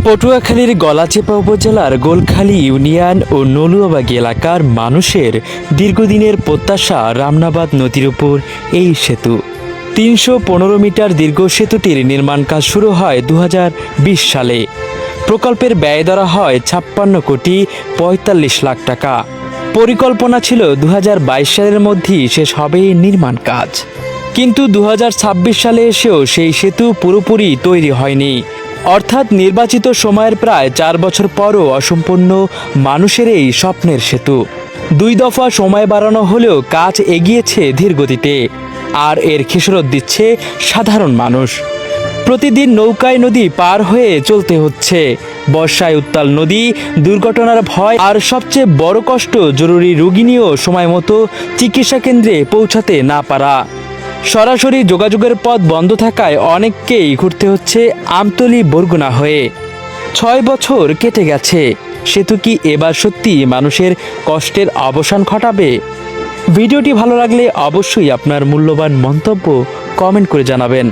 পটুয়াখালীর গলাচিপা উপজেলার গোলখালী ইউনিয়ন ও নলুয়াবাগী এলাকার মানুষের দীর্ঘদিনের প্রত্যাশা রামনাবাদ নদীর উপর এই সেতু। ৩১৫ মিটার দীর্ঘ সেতুটির নির্মাণ কাজ শুরু হয় ২০২০ সালে। প্রকল্পের ব্যয় ধরা হয় ৫৬,৪৫,০০,০০০ টাকা। পরিকল্পনা ছিল ২০২২ সালের মধ্যেই শেষ হবে নির্মাণ কাজ, কিন্তু ২০২৬ সালে এসেও সেই সেতু পুরোপুরি তৈরি হয়নি। অর্থাৎ নির্বাচিত সময়ের প্রায় ৪ বছর পরও অসম্পূর্ণ মানুষের এই স্বপ্নের সেতু। ২ দফা সময় বাড়ানো হলেও কাজ এগিয়েছে ধীর গতিতে, আর এর খেসারত দিচ্ছে সাধারণ মানুষ। প্রতিদিন নৌকায় নদী পার হয়ে চলতে হচ্ছে। বর্ষায় উত্তাল নদী, দুর্ঘটনার ভয়, আর সবচেয়ে বড় কষ্ট জরুরি রোগী নিয়েও সময় মতো চিকিৎসা কেন্দ্রে পৌঁছাতে না পারা। সরাসরি যোগাযোগের পথ বন্ধ থাকায় অনেককেই ঘুরতে হচ্ছে আমতলী বরগুনা হয়ে। ৬ বছর কেটে গেছে। সেতু কি এবার সত্যি মানুষের কষ্টের অবসান ঘটাবে? ভিডিওটি ভালো লাগলে অবশ্যই আপনার মূল্যবান মন্তব্য কমেন্ট করে জানাবেন।